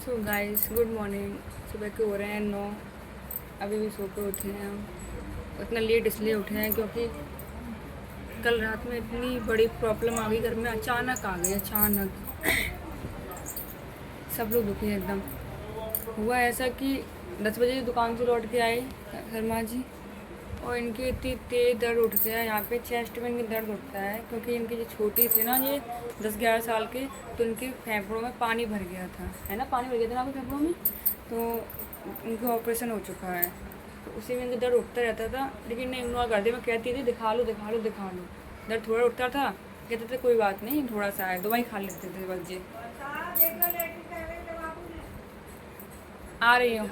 So guys good morning. सुबह के हो रहे हैं 9। अभी भी सो के उठे हैं हम। इतना लेट इसलिए उठे हैं क्योंकि कल रात में इतनी बड़ी प्रॉब्लम आ गई घर में, अचानक आ गई अचानक। सब लोग दुखी हैं एकदम। हुआ ऐसा कि 10 बजे दुकान से लौट के आए शर्मा जी, और इनकी इतनी तेज दर्द उठते हैं यहाँ पे, चेस्ट में इनकी दर्द उठता है क्योंकि इनके जो छोटी थे ना, ये 10-11 साल के, तो इनके फेफड़ों में पानी भर गया था, है ना, पानी भर गया था ना आपके फेफड़ों में, तो इनका ऑपरेशन हो चुका है। तो उसी में इनका दर्द उठता रहता था, लेकिन मैं इग्नोर कर दी। मैं कहती थी दिखा लो दिखा लो दिखा लो। दर्द थोड़ा उठता था, कहते थे कोई बात नहीं थोड़ा सा है, दवाई खा लेते थे बस। ये आ रही हूँ।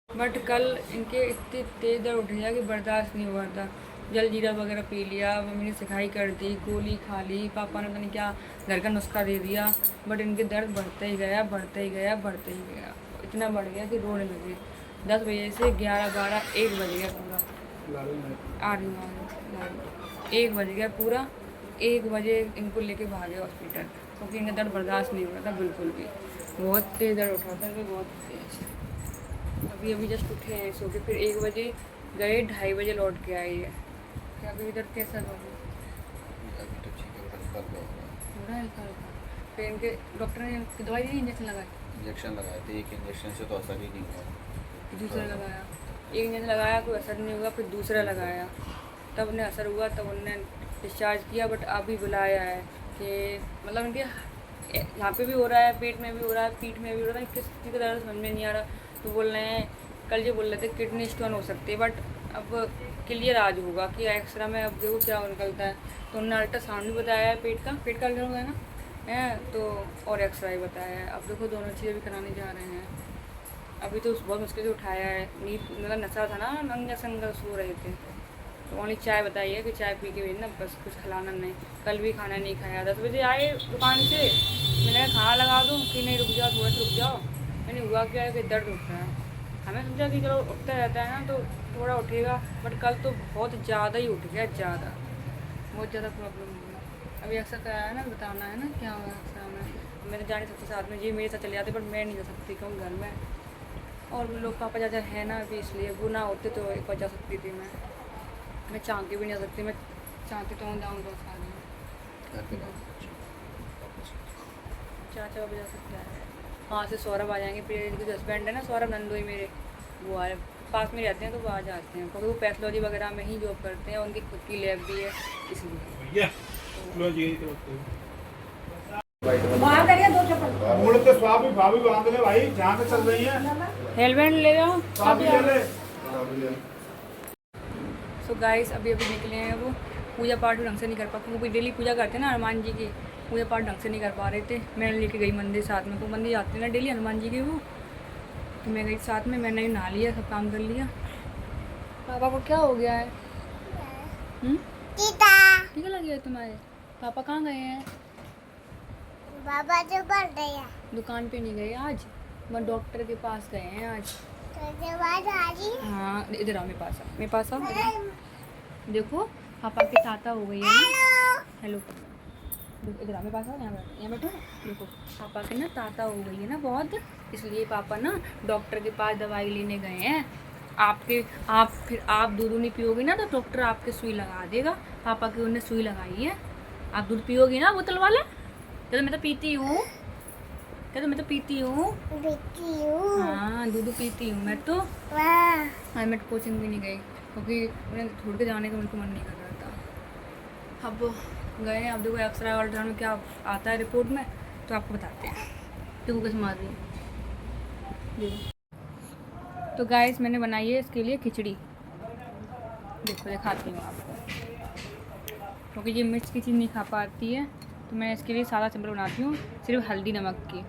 बट कल इनके इतनी तेज दर्द उठ गया कि बर्दाश्त नहीं हुआ था। जल जीरा वगैरह पी लिया, मम्मी ने सिखाई कर दी, गोली खा ली, पापा ने पता नहीं क्या घर का नुस्खा दे दिया, बट इनके दर्द बढ़ता ही गया बढ़ता ही गया बढ़ता ही गया। इतना बढ़ गया कि रोने लगे। 10 बजे से 11, 12, 1 बज गया पूरा। आ रही हूँ 1 बज गया पूरा। 1 बजे इनको लेके भागे हॉस्पिटल क्योंकि इनका दर्द बर्दाश्त नहीं हो रहा था बिल्कुल भी। बहुत तेज़ दर्द उठा था इनको, बहुत तेज़। अभी जस्ट उठे हैं सो के, फिर 1 बजे गए, 2:30 बजे लौट के आए है। क्या अभी इधर कैसा हो अभी तो ठीक है, हल्का हल्का हो रहा है। रहा है? हल्का हल्का। फिर इनके डॉक्टर ने इनकी दवाई दी, इंजेक्शन लगाए? इंजेक्शन लगाए थे, एक इंजेक्शन से तो असर ही नहीं हुआ। दूसरा लगाया। एक इंजेक्शन लगाया, कोई असर नहीं हुआ, फिर दूसरा लगाया, तब उन्हें असर हुआ, तब उन्होंने डिस्चार्ज किया। बट अभी बुलाया है कि मतलब इनके यहाँ पे भी हो रहा है, पेट में भी हो रहा है, पीठ में भी हो रहा है, किस चीज़ का दर्द समझ में नहीं आ रहा। तो बोल रहे हैं, कल जो बोल रहे थे किडनी स्टोन हो सकती है, बट अब क्लियर आज होगा कि एक्सरा में अब देखो क्या निकलता है। तो उन्होंने अल्ट्रासाउंड भी बताया है, पेट का अल्ट्रा होगा ना है, तो और एक्सरा ही बताया है। अब देखो दोनों चीज़ें भी कराने जा रहे हैं। अभी तो बहुत मुश्किल से उठाया है, नींद मतलब नशा था ना, नंगा संगा सो रहे थे। तो ओनली चाय बताई है कि चाय पी के भेजना, बस कुछ खिलाना नहीं। कल भी खाना नहीं खाया। 10 बजे आए दुकान से, मैंने कहा खाना लगा दूँ कि नहीं रुक जाओ, थोड़ा सा रुक जाओ। मैंने हुआ क्या है कि दर्द उठ रहा है। हमें समझा कि चलो उठता रहता है ना तो थोड़ा उठेगा, बट कल तो बहुत ज़्यादा ही उठ गया, ज़्यादा, बहुत ज़्यादा प्रॉब्लम हो गई। अभी अक्सर कराया है ना, बताना है ना क्या हुआ अक्सर में। मैं तो जा नहीं सकती साथ में, जी मेरे साथ चले जाते, बट मैं नहीं जा सकती क्यों घर में और भी लोग पापा चाचा है ना, अभी इसलिए वो ना होते तो एक बार जा सकती थी। मैं चाह के भी नहीं जा सकती। मैं चाहती तो जाऊँ तो साथ में चाचा भी जा सकता है। वहाँ से सौरभ आ जाएंगे, फिर इनके जो हस्बैंड है ना सौरभ नंदोई मेरे, वो आ पास में रहते हैं, तो वो आ जाते हैं क्योंकि वो पैथोलॉजी वगैरह में ही जॉब करते हैं, उनकी खुद की लैब भी है इसलिए। बाहर करिए दो चप्पल मुड़ के स्वामी भाभी बांध ले भाई, जहाँ से चल रही है हेलमेट ले जाओ। स्वामी ले ले। सो गाइस अभी निकले हैं। वो पूजा पाठ ढंग से नहीं कर पाते, वो डेली पूजा करते हैं ना हनुमान जी की, पूजा पाठ ढंग से नहीं कर पा रहे थे। मैं लेके गई मंदिर साथ में, वो मंदिर जाते हैं ना डेली हनुमान जी के, वो तो मैं गई साथ में। मैंने नहा लिया, सब काम कर लिया। पापा को क्या हो गया है? टीका लग गया है तुम्हारे? पापा कहाँ गए हैं? बाबा जो बढ़ रही है दुकान पे नहीं गए आज, मैं डॉक्टर के पास गए हैं आज। तो बाद आ रही है। हाँ इधर आओ, मेरे पास आओ। देखो पापा के ताता हो गई है ना। हेलो, इधर आओ मेरे पास आओ, यहाँ बैठो। देखो पापा के ना ताता हो गई है ना बहुत, इसलिए पापा ना डॉक्टर के पास दवाई लेने गए हैं। आप दूध नहीं पियोगे ना तो डॉक्टर आपके सुई लगा देगा। पापा की उन्होंने सुई लगाई है। आप दूध पियोगी ना बोतल वाला? तो मैं तो पीती हूँ, तो मैं तो पीती हूँ। हाँ दूध पीती हूँ मैं तो। हाँ मैं कोचिंग भी नहीं गई क्योंकि उन्हें छोड़ के जाने का मुझको मन नहीं कर रहा था। अब गए, अब देखो एक्सरा अल्ट्रा में क्या आता है रिपोर्ट में, तो आपको बताते हैं। देखो कैसे मार रही है। तो गाइस मैंने बनाई है इसके लिए खिचड़ी, देखो दिखाती हूँ आपको, क्योंकि ये मिर्च की चीज़ नहीं खा पाती है, तो मैं इसके लिए सादा सिंपल बनाती हूँ, सिर्फ हल्दी नमक की।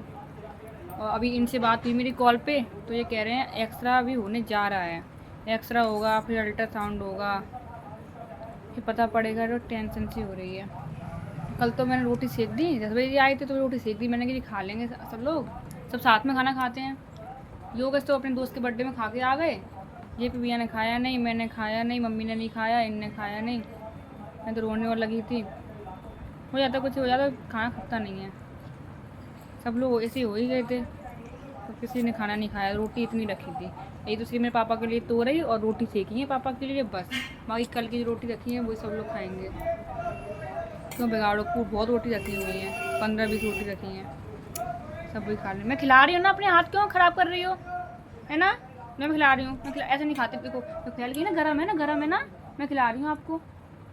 और अभी इनसे बात हुई मेरी कॉल पे, तो ये कह रहे हैं एक्सरा अभी होने जा रहा है, एक्सरा होगा फिर अल्ट्रासाउंड होगा, फिर पता पड़ेगा। तो टेंशन सी हो रही है। कल तो मैंने रोटी सेक दी, 10 बजे आई थी तो रोटी सेक दी मैंने कि खा लेंगे सब लोग, सब साथ में खाना खाते हैं। योगेश तो अपने दोस्त के बर्थडे में खा के आ गए, ये पे भैया ने खाया नहीं, मैंने खाया नहीं, मम्मी ने नहीं खाया, इनने खाया नहीं। मैं तो रोने और लगी थी। हो जाता कुछ हो जाता, खाना खपता नहीं है। सब लोग ऐसे हो ही गए थे, तो किसी ने खाना नहीं खाया। रोटी इतनी रखी थी, यही तो सिर्फ मेरे पापा के लिए तोरई और रोटी सेकी है पापा के लिए बस। बाकी कल की जो रोटी रखी है वही सब लोग खाएंगे। क्यों बिगाड़ो, खूब बहुत रोटी रखी हुई है, 15-20 रोटी रखी हैं, सब वही खा रहे हैं। मैं खिला रही हूँ ना, अपने हाथ क्यों ख़राब कर रही हो, है ना। मैं खिला रही हूँ, ऐसे नहीं खाते। देखो तो फैल गई ना, गरम है ना, गरम है ना, मैं खिला रही हूँ आपको।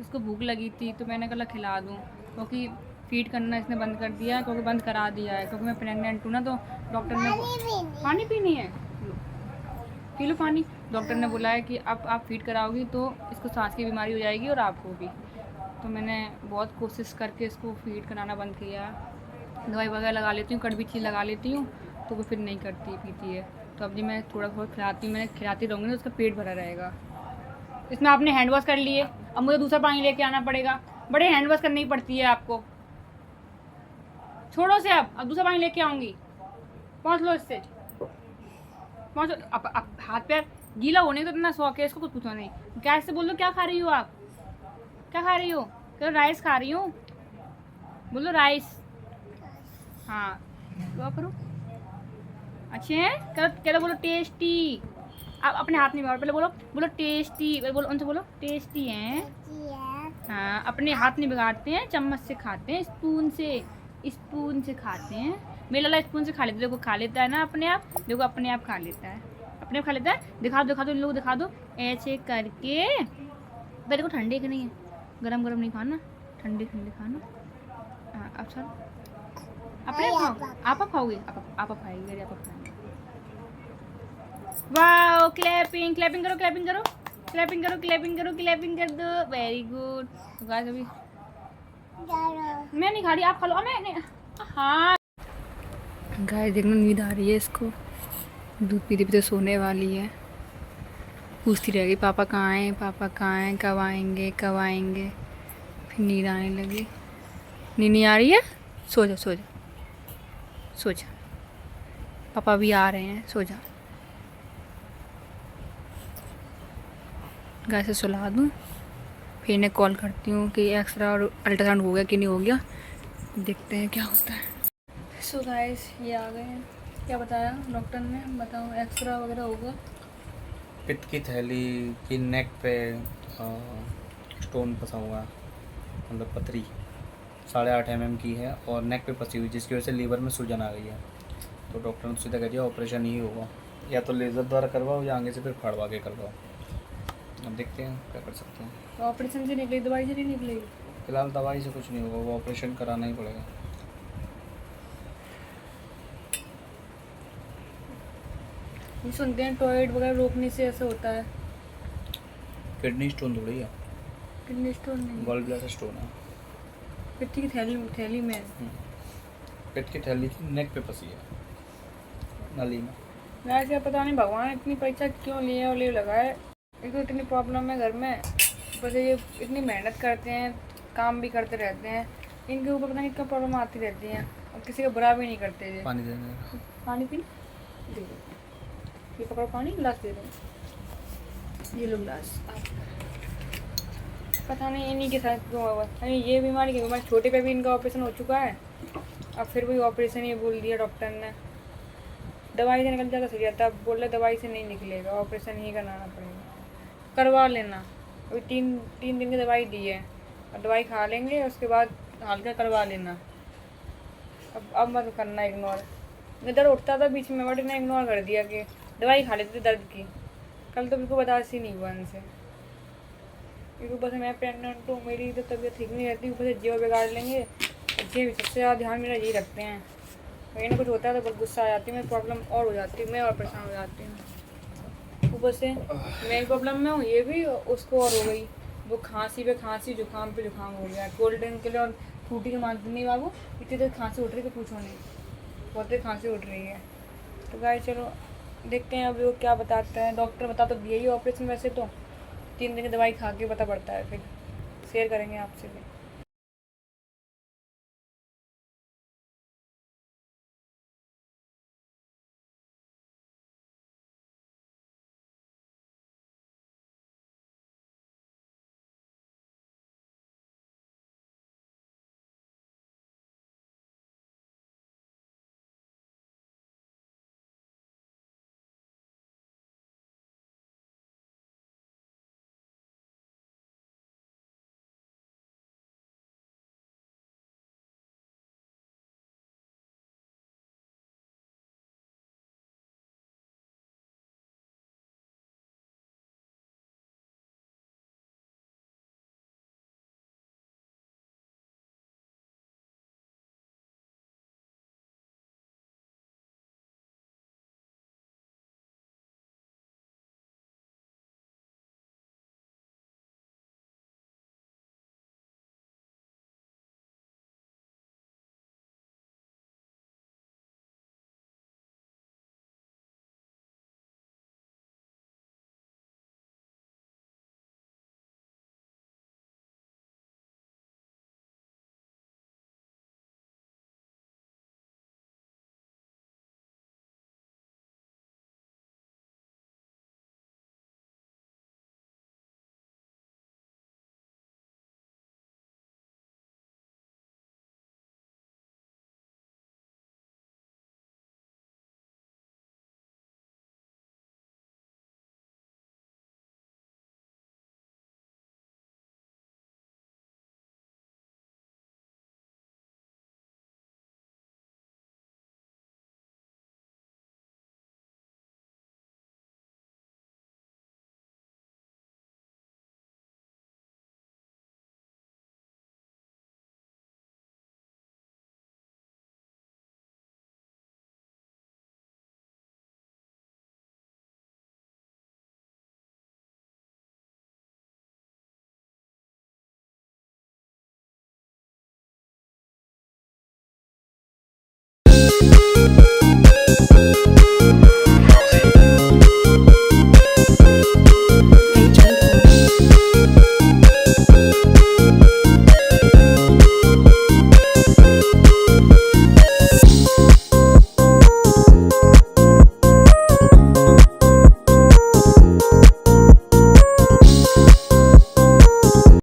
इसको भूख लगी थी तो मैंने कहा खिला दूँ, क्योंकि फीड करना इसने बंद कर दिया है, क्योंकि बंद करा दिया है, क्योंकि मैं प्रेग्नेंट हूँ ना। तो डॉक्टर ने पानी पीनी है, पी लो पानी। डॉक्टर ने बोला है कि अब आप फीड कराओगी तो इसको सांस की बीमारी हो जाएगी और आपको भी। तो मैंने बहुत कोशिश करके इसको फीड कराना बंद किया। दवाई वगैरह लगा लेती हूँ, कड़वी चीज़ लगा लेती हूँ, तो वो फिर नहीं करती पीती है। तो अब जी मैं थोड़ा बहुत खिलाती हूँ, मैं खिलाती रहूँगी ना, उसका पेट भरा रहेगा। इसमें आपने हैंड वॉश कर लिए, अब मुझे दूसरा पानी लेके आना पड़ेगा। बड़े हैंड वॉश करनी पड़ती है आपको। छोड़ो से, अब दूसरा पानी लेके आऊँगी। पहुँच लो इससे, पहुँचो। अब हाथ पैर गीला होने का तो इतना शौक है इसको, कुछ पूछो नहीं। क्या इससे बोलो, क्या खा रही हो आप, क्या खा रही हो। कह राइस खा रही हूँ, बोलो राइस। हाँ दुआ करो, अच्छे हैं। करो बोलो टेस्टी। आप अपने हाथ नहीं बिगाड़ो, पहले बोलो, बोलो टेस्टी, बोलो उनसे, बोलो टेस्टी हैं। हाँ अपने हाथ नहीं बिगाड़ते हैं, चम्मच से खाते हैं, स्पून से, स्पून से खाते हैं। मेरा लाला स्पून से खा लेता है, देखो खा लेता है ना अपने आप, देखो अपने आप खा लेता है, अपने आप खा लेता है। दिखा दो इन लोग, दिखा दो ऐसे करके। तेरे को ठंडे के नहीं है, गरम गरम नहीं खाना, ठंडे ठंडे खाना। हाँ अब चलो, अपने आप खाओ। आप खाओगे, आप खाएंगे, मेरे आप खाएंगे। वाओ, क्लैपिंग क्लैपिंग करो, क्लैपिंग करो, क्लैपिंग करो, क्लैपिंग करो, क्लैपिंग कर दो, वेरी गुड। तो गाइस अभी मैं नहीं खा रही, आप खा लो। मैं नहीं, हाँ गाइस देखना, नींद आ रही है इसको, दूध पीते पीते सोने वाली है। पूछती रहेगी पापा कहाँ हैं, पापा कहाँ हैं, कब आएंगे, कब आएंगे। फिर नींद आने लगी। नींद नहीं आ रही है, सो जा, सो जा, सो जा, पापा भी आ रहे हैं, सो जा। गाय से सुला दूँ, फिर इन्हें कॉल करती हूँ कि एक्सरा और अल्ट्रासाउंड हो गया कि नहीं हो गया, देखते हैं क्या होता है। सो गाइस ये आ गए हैं। क्या बताया डॉक्टर ने, बताओ। एक्सरा वगैरह होगा। पित्त की थैली की नेक पे स्टोन फंसा हुआ है, मतलब पथरी 8.5 mm की है और नेक पे फंसी हुई, जिसकी वजह से लीवर में सूजन आ गई है। तो डॉक्टर ने सीधा कह दिया ऑपरेशन ही होगा, या तो लेज़र द्वारा करवाओ या आगे से फिर फाड़वा के करवाओ। अब देखते हैं क्या कर सकते हैं। तो ऑपरेशन से निकलेगी, दवाई से नहीं निकलेगी। फिलहाल दवाई से कुछ नहीं होगा, वो ऑपरेशन कराना ही पड़ेगा। ये सुनते हैं टॉयलेट वगैरह रोकने से ऐसा होता है। किडनी स्टोन थोड़ी है, किडनी स्टोन नहीं, गॉल ब्लैडर स्टोन है। पित्त की थैली में। पेट की थैली नेक पे फंसी है, नली में। वैसे पता नहीं भगवान इतनी परीक्षा क्यों लिए और ले लगाए। एक तो इतनी प्रॉब्लम है घर में, बस ये इतनी मेहनत करते हैं, काम भी करते रहते हैं, इनके ऊपर पता नहीं क्या प्रॉब्लम आती रहती है, और किसी का बुरा भी नहीं करते ये। पानी देने का। पानी पी दे दो, ये पकड़ो पानी, गिलास दे दो, ये लो गिलास। पता नहीं इन्हीं के साथ क्यों हुआ। अरे ये बीमारी की बीमारी, छोटे पे भी इनका ऑपरेशन हो चुका है, अब फिर वही ऑपरेशन ही बोल दिया डॉक्टर ने। दवाई से निकल जाता सही रहता, अब बोल रहे दवाई से नहीं निकलेगा, ऑपरेशन ही कराना पड़ेगा। करवा लेना, अभी तीन दिन की दवाई दी है, और दवाई खा लेंगे उसके बाद हल्का करवा लेना। अब मत करना इग्नोर। दर्द उठता था बीच में, बट इन्हें इग्नोर कर दिया कि दवाई खा लेते दर्द की। कल तो बिल्कुल बर्दाश्त ही नहीं हुआ इनसे, क्योंकि ऊपर से मैं प्रेगनेंट हूँ, मेरी तो तबीयत ठीक नहीं रहती, ऊपर से जीव बिगाड़ लेंगे। जीव सबसे ज़्यादा ध्यान मेरा यही रखते हैं, कहीं ना कुछ होता है तो बहुत गुस्सा आ जाती है, मेरी प्रॉब्लम और हो जाती है, मैं और परेशान हो जाती हूँ। ऊपर से मैं प्रॉब्लम में हूँ, ये भी उसको और हो गई। वो खांसी पे खांसी, जुकाम पे जुकाम हो गया। कोल्ड ड्रिंक के लिए और फ्रूटी के मानते नहीं बाबू, इतनी देर खांसी उठ रही तो पूछो नहीं, बहुत देर खांसी उठ रही है। तो गाइस चलो देखते हैं अभी वो क्या बताते हैं। डॉक्टर बता तो दिया ही ऑपरेशन, वैसे तो 3 दिन की दवाई खा के पता पड़ता है, फिर शेयर करेंगे आपसे भी। है